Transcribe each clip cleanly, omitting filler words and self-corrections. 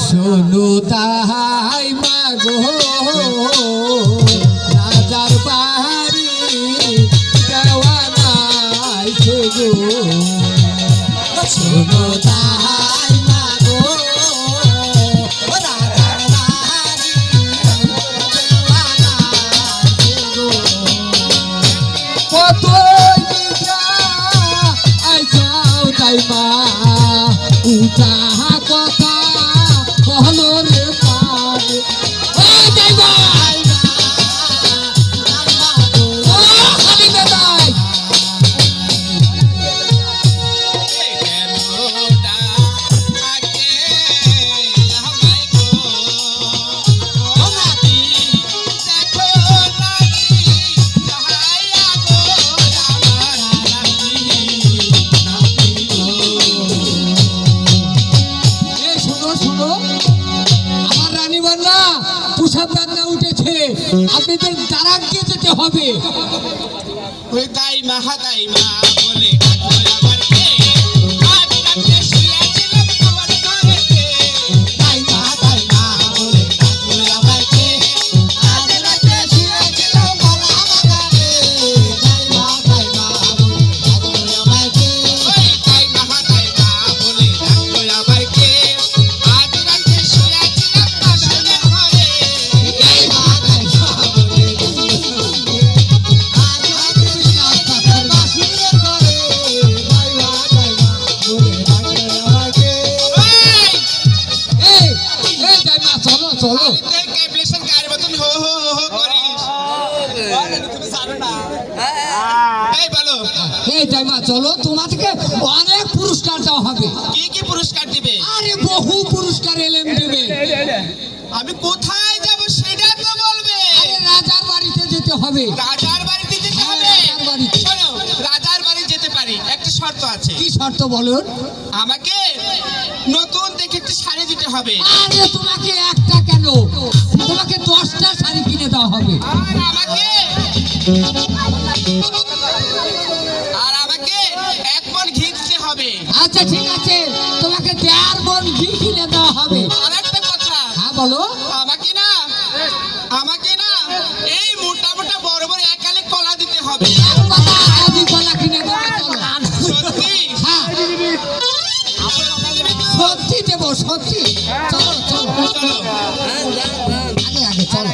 শোনো তাই মাগো রাজার বাড়ি দেওয়ানাই গো শোনো তাই মাগো রাজার বাড়ি দেওয়ানাই গো কত আইসাও তাই মা উঠা কথা বলো রে পারে উঠেছে আপনাদের দাঁড়াকে যেতে হবে ওই তাই মা বলে চলো তোমাদেরকে অনেক পুরস্কার দেওয়া হবে। কি কি পুরস্কার দিবে? আরে বহু পুরস্কার এলেম দেবে। আমি কোথায় যাব সেটা তো বলবে। আরে রাজার বাড়িতে যেতে হবে। রাজার বাড়িতে যেতে হবে? রাজার বাড়িতে। শোনো, রাজার বাড়ি যেতে পারি, একটা শর্ত আছে। কি শর্ত বলুন? আমাকে নতুন দেখে একটা শাড়ি দিতে হবে। আরে তোমাকে একটা কেন, তোমাকে 10টা শাড়ি কিনে দেওয়া হবে। আর আমাকে 1 মণ ঘি দিতে হবে। আচ্ছা ঠিক আছে, তোমাকে 1.5 মণ ঘি কিনে দেওয়া হবে। আর একটা কথা। হ্যাঁ বলো। আমাকে না এই মোটা মোটা বড় বড় একালে কলা দিতে হবে। আমি কলা কিনে দেবো। সত্যি? হ্যাঁ সত্যি দেবো, সত্যি। চলো চলো চলো, আগে আগে চলো।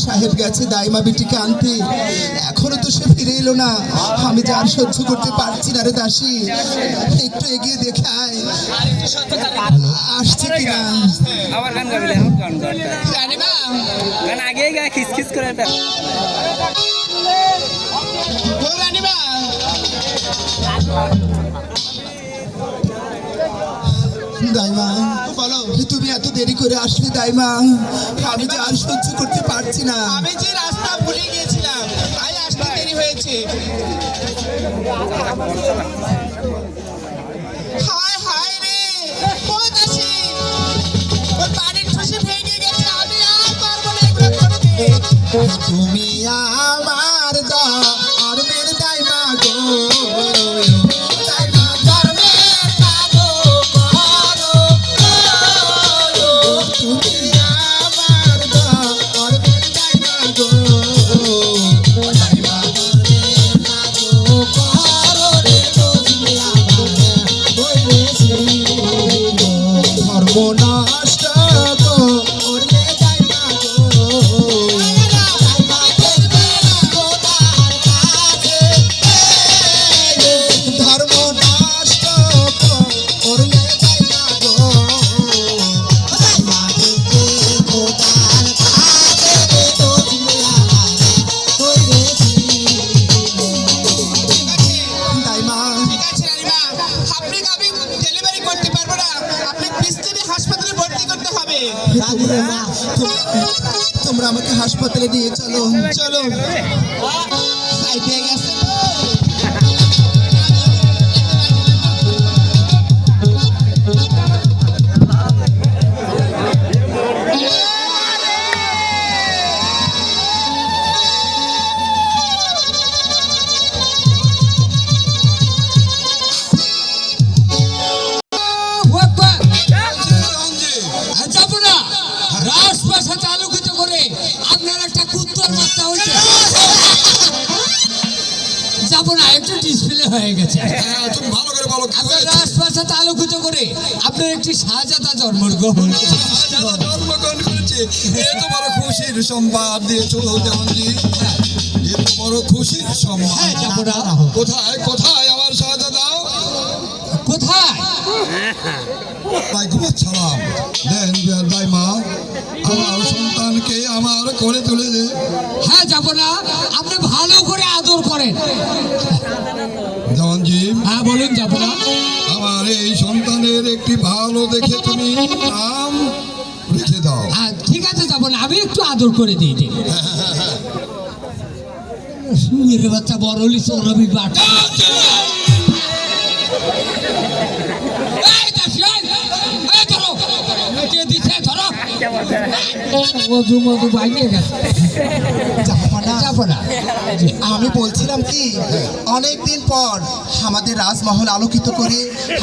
সাহেব গেছে দাইমা বিটিকে আনতে, এখনো তো সে ফিরে এলো না। আমি যে আর সহ্য করতে পারছি না রে দাসী, একটু এগিয়ে দেখে আয় আসছে কিনা। আবার গান গাবিলে, গান রানীমা গান আগেই গা খিসখিস করে ফেল। ও রানীমা, দাইমা বলো। তুমি এত দেরি করে আসলে দাইমা, আমি যে আর সহ্য করতে পারছি না। আমি যে রাস্তা ভুলে গিয়েছিলাম, তাই আসতে দেরি হয়েছে। হায় হায় রে, ওই দাসী, ওর বাড়ির ঠুসি ভেঙে গেছে, আমি আর পারবো না এগুলো করতে। তুমি আমার ধর্মের দাইমা গো, তোমরা আমাকে হাসপাতালে নিয়ে চলো। চলো সাইডে গেছে যাবো না রাজপ্রাসাদ আলোকিত করে আপনার একটা কুত্তর বাচ্চা হয়েছে। যাবো না, একটু ডিসপ্লে হয়ে গেছে। তুমি ভালো করে বলো কি আপনার হয়েছে? রাজপ্রাসাদ আলোকিত করে আপনার একটি শাহজাদা জন্মগ্রহণ করেছে। শাহজাদা জন্মগ্রহণ করেছে। এ তো বড় খুশির সংবাদ দিয়েছো দেওয়ানজি, এ তো বড় খুশির হ্যাঁ, সংবাদ। যাবো না। কোথায় কোথায় আমার শাহজাদা? কোথায়? তাই ঘুমাচ্ছিলাম, দেন ভাই মা আমার সন্তানকে আমার করে তুলে দে। হ্যাঁ, যাবো না। আপনি ভালো করে আদর করেন। দেওয়ানজি, হ্যাঁ বলুন, যাবো না। আমার এই সন্তানের একটি ভালো দেখে তুমি নাম রেখে দাও। হ্যাঁ ঠিক আছে, যাবো না, আমি একটু আদর করে দিই। মেরে বাচ্চা বড় হলি সৌরভী বাট। মধু মধু বাইরে গেছে। যাবো না। আমি বলছিলাম কি, অনেকদিন পর আমাদের রাজমহল আলোকিত করে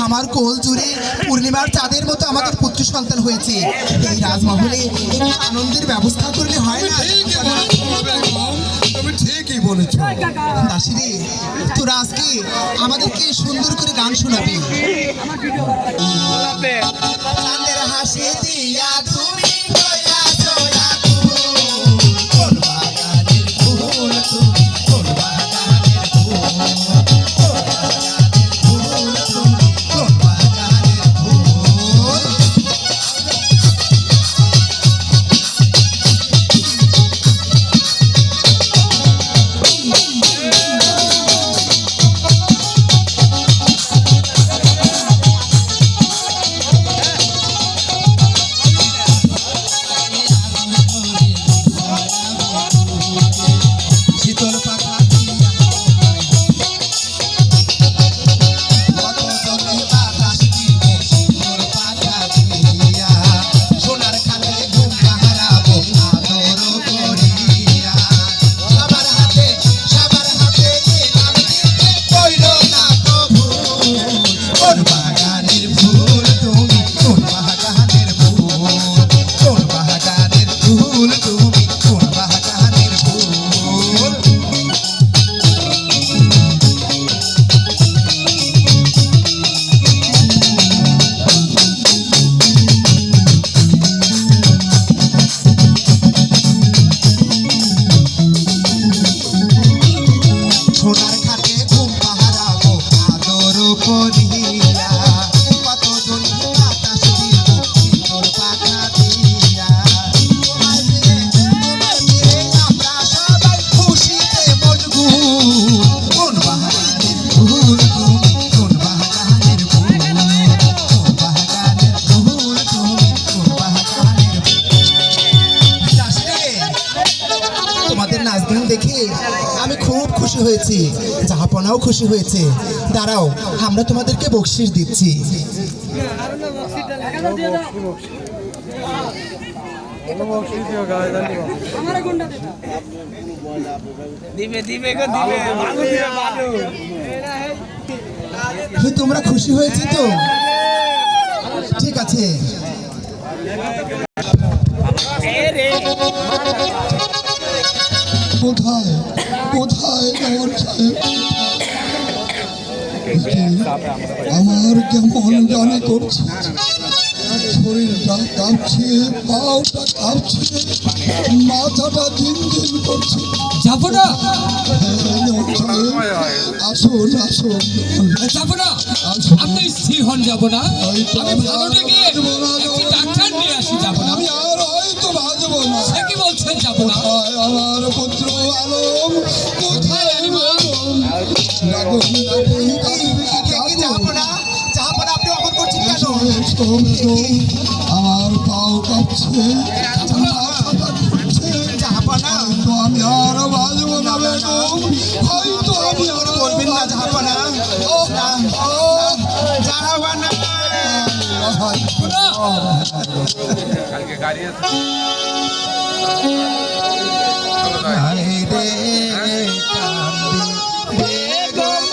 আমার কোল জুড়ে পূর্ণিমার চাঁদের মতো আমাদের পুত্র সন্তান হয়েছে। এই রাজমহলে একটু আনন্দের ব্যবস্থা করলে হয় না? তুমি ঠিকই বলেছো। দাসিরে, তোরা আজকে আমাদেরকে সুন্দর করে গান শোনাবি। চাঁদের হাসি দিয়া তুমি কইয়াছো আগুন, কোন বাগানের ফুল তুমি, কোন বাগানের ফুল, কোন বাগানের ফুল তুমি, কোন বাগানের ফুল। শীতল পাখা দিয়া কত জনে বাতাস দিব, শীতল পাখা দিয়া সোনার খাটে ঘুম পাহারাবো আদর করিয়া। সবার হাতে এ নাম দিতে কইল না তো ভুল, কোন বাগানের ফুল তুমি, কোন বাগানের ফুল, কোন বাগানের ফুল তুমি, কোন বাগানের ফুল। সোনার ঘাটে ঘুম পাহারাবো আদর করিয়া, কতজন বাতাস দিব শীতল পাখা দিয়া। তোমায় পেয়ে আমরা সবাই খুশিতে মশগুল, কোন বাগানের ফুল তুমি, কোন বাগানের ফুল, কোন বাগানের ফুল তুমি, কোন বাগানের ফুল। দাসরে, তোমাদের নাচ গান দেখে আমি খুব খুশি হয়েছি, জাহাপনাও খুশি হয়েছে। দাঁড়াও, আমরা তোমাদেরকে বকশিশ দিচ্ছি। দিবে দিবে গো দিবে, ভালো দিবে ভালো। তোমরা খুশি হয়েছে তো? ঠিক আছে। এ রে কোথায় কোথায় আমার সাহেব? আমার কেমন জানি করছে, শরীরটা কাঁপছে, পাওটা কাঁপছে, মাথাটা দিন দিন করছে। যাবো না। আসুন আসুন যাবো না। আপনি স্থির হন, যাবো না। আমি ভালো ডেকে একটি ডাক্তার নিয়ে আসি। যাবো না। আমি আর হয়তো বাজবো না। সে কি বলছেন? যাবো না। কোথায় আমার পুত্র আলম? কোথায় আলম? ডাকুন ডাকুন জাহাপনা, জাহাপনা, আপনি অমন করছেন কেন? আমার পাও কাঁপছে, মাথাটা ঘুরছে, আমি আর বাঁচব না বেগম, হয়তো আমি আর বলবেন না জাহাপানা। ও জাহাপানা। হায় রে কান্দে বেগম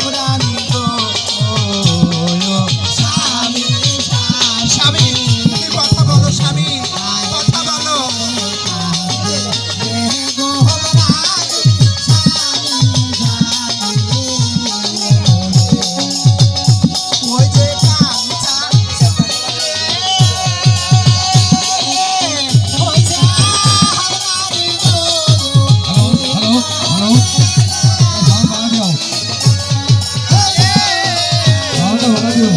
রানী বলে। ওই যে কান্দে স্বামী, তুমি কথা বলো স্বামী, কথা বলো। ওই যে Kancha hello hello hello sound বাড়া দিও।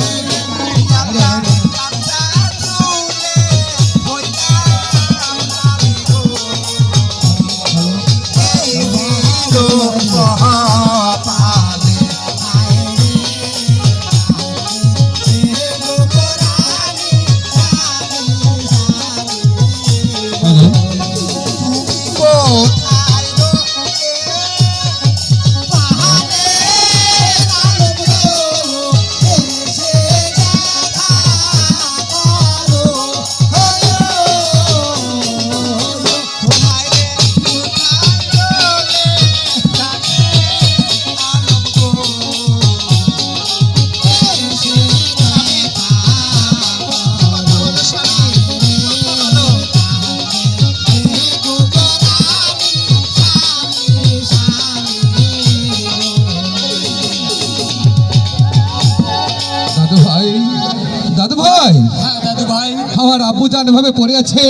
দাদু ভাই, হ্যাঁ দাদু ভাই, আমার আব্বু জান ভাবে পড়ে আছে,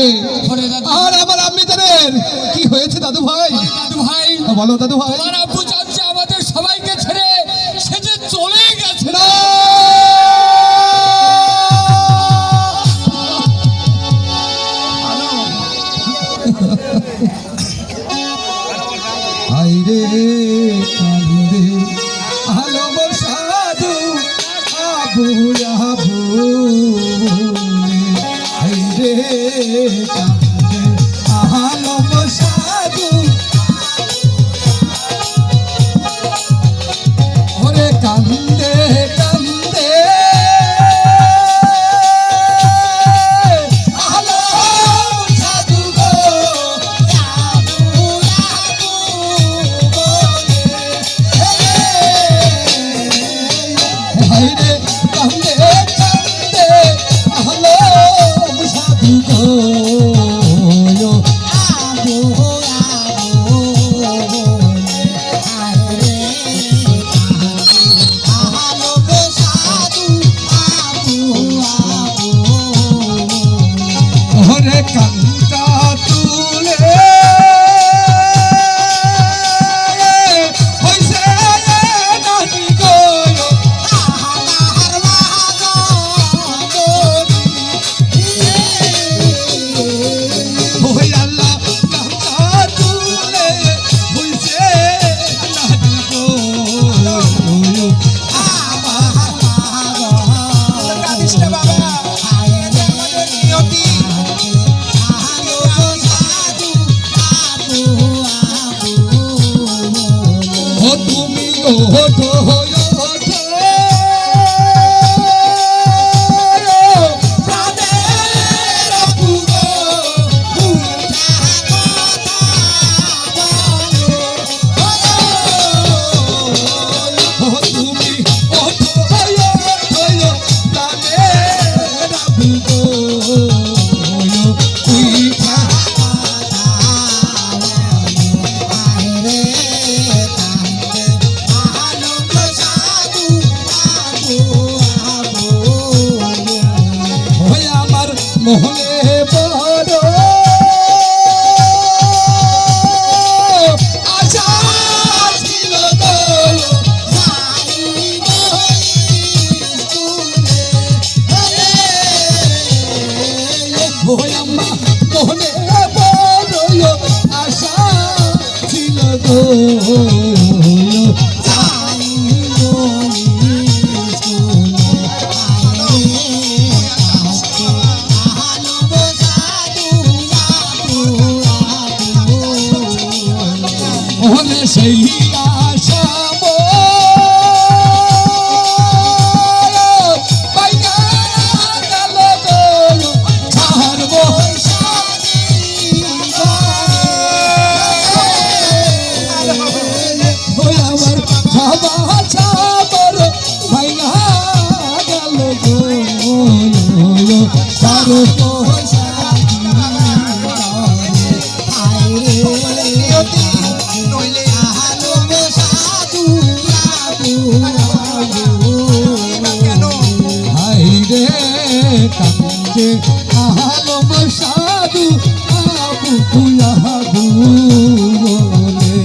পরে দাদু আর আমার আম্মি জানের কি হয়েছে দাদু ভাই? দাদু ভাই, বলো দাদু ভাই। তোমার আব্বু চাচ্ছে আমাদের সবাইকে ছেড়ে সে যে চলে গেছে। না! আইরে কান্দে আলম সাধু আবু আবু, আইরে কান্দে আলম সাধু, ওরে কান্দে কান্দে আলম সাধু গো, হায়রে কান্দে কান্দে আলম সাধু গো, ওরে কান্তা তুলে হইছে নানি গো, ওই আল্লাহ কান্তা তুলে হইছে নানি গো, কাঁদিস না বাবা, এটা আমাদের নিয়তি। ও তুমি ওঠো ওঠো প্রাণের পুরো ও তুমি ওঠো ওঠো প্রাণের পুরো উঠা আলম মনে বড় আশা ছিল গো ওই আম্মা মনে বড় আশা ছিল গো ওহনে সেই আশা বাইনা গেল গো ছাড়বো ওই আমার বাবা ছাড়বো বাইনা গেল গো ছাড়বো হাইরে কান্দে আলম সাধু আবু কুয়াবু বলে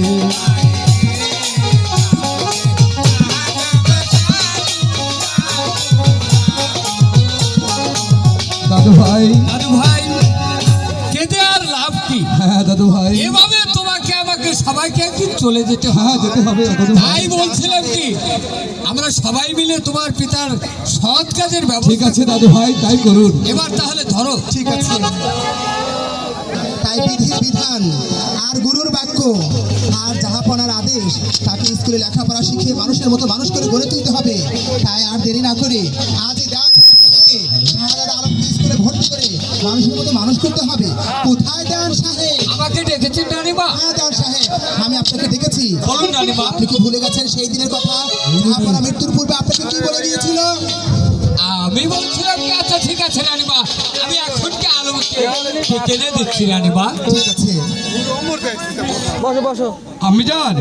দাদু ভাই কেঁদে আর লাভ কি? হ্যাঁ দাদু ভাই এভাবে তোমাকে আমাকে সবাইকে একদিন চলে যেতে হ্যাঁ যেতে হবে তাই বলছিলাম কি আমরা সবাই মিলে তোমার পিতার সৎ কাজের ব্যবস্থা ঠিক আছে দাদু ভাই তাই করুন এবার তাহলে ধরো ঠিক আছে তাই বিধির বিধান আর গুরুর বাক্য আর জাহাপনার আদেশ তাকে স্কুলে লেখাপড়া শিখিয়ে মানুষের মতো মানুষ করে গড়ে তুলতে হবে তাই আর দেরি না করে আজই দেখ শাহজাদা আলমকে স্কুলে ভর্তি করে মানুষের মতো মানুষ করতে হবে কোথায় দেন সাহেব আমাকে ডেকেছেন রানীমা হ্যাঁ দেন সাহেব আমি আপনাকে দেখেছি বলুন রানীমা আপনি কি ভুলে গেছেন সেই দিনের কথা জাহাপনা মৃত্যুর পূর্বে আপনাকে কি বলে দিয়েছিল আমি বলছিলাম কি আচ্ছা ঠিক আছে রানীমা আমি এখন কি আলমকে ডেকে এনে দিচ্ছি রানীমা ঠিক আছে আমি জান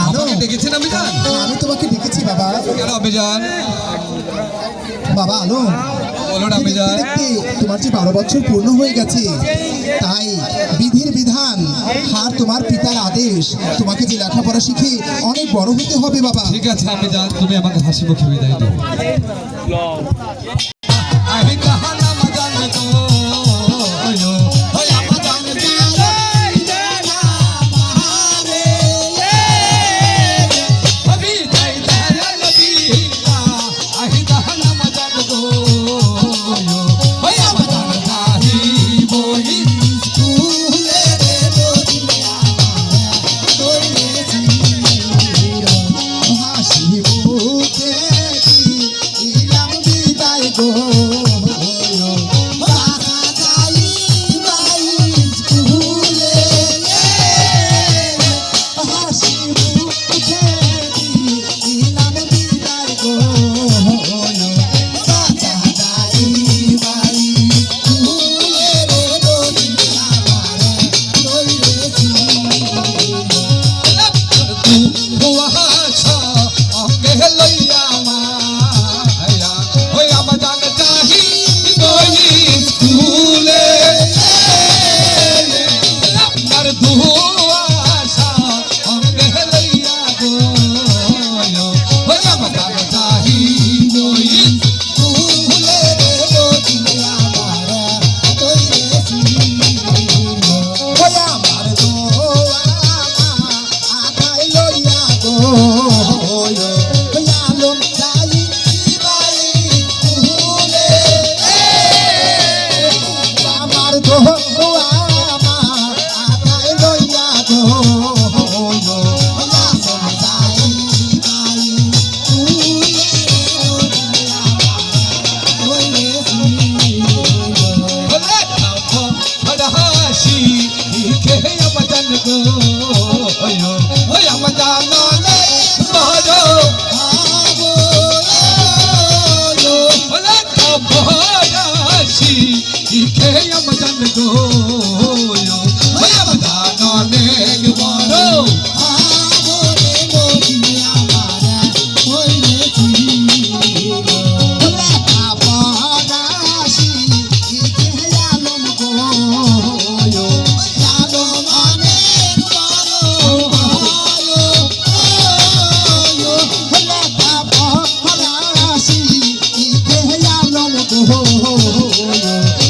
আলো ডেকেছেন আমি জান আমি তোমাকে ডেকেছি বাবা কেন আমি জান বাবা আলো বলুন আমি জান দেখতে তোমার যে 12 বছর পূর্ণ হয়ে গেছে তাই বিধির বিধান আর তোমার পিতার আদেশ তোমাকে যে লেখাপড়া শিখে অনেক বড় হতে হবে বাবা ঠিক আছে আমি জান তুমি আমাকে হাসি মুখে বিদায় দাও আমি কাহানা মজান তো ওই আমার জান अभी जाई दया नदी आही दहना मजाक दो ओय मजाक दाही बोली স্কুলে রে দুনিয়া হাসি মুখে দিলাম বিদায় গো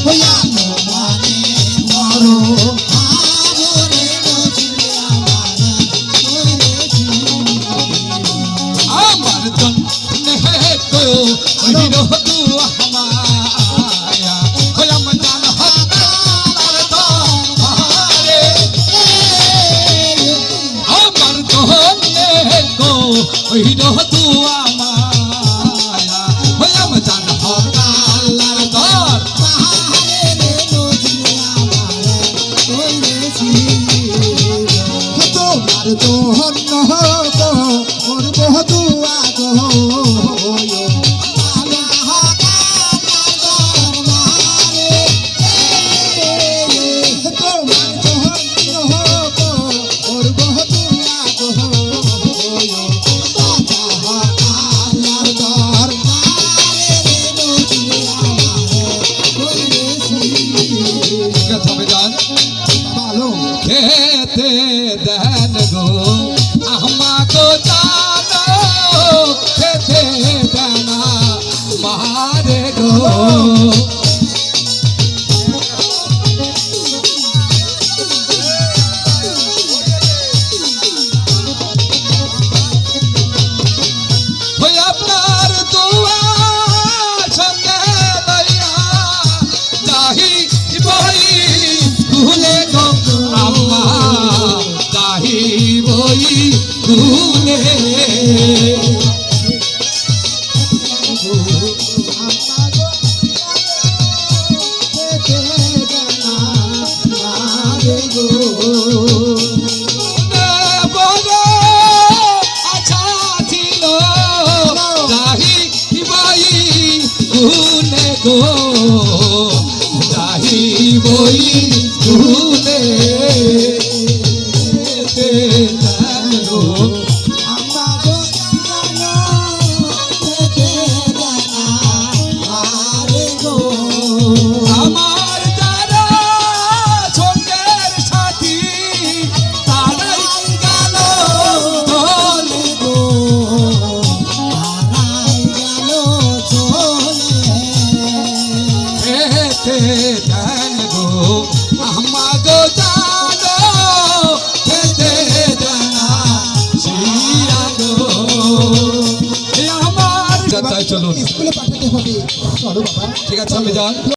হইয়া মানে মরো আমরে নজরে আমার জন্যে তো হির তু আমায়া হলাম জান হতার দরবারে আমার জন্যে তো হির তু আমায়া হলাম জান হতার দর তোমার জন্য করবো দুয়া গো তোমার জন্য করবো দুয়া গো ঠিক আছে আমি জান ভালো খেতে দেন গো আমাকে জানো খেতে দেনা মারে গো ওই আপনার দোয়া সঙ্গে লইয়া যাহি বই ভুলে গো আম্মা যাহি বই ভুলে বড় আশা ছিল যাহি বই ভুলে গো যাহি বই ভুলে গো আমার যারা সঙ্গের সাথী তারাই গেল দলে গো খেতে দেন গো আমাগো জানো খেতে দেনা শিরা গো আমার চলুন স্কুলে পাঠাতে হবে চলো বাবা ঠিক আছে আমি যান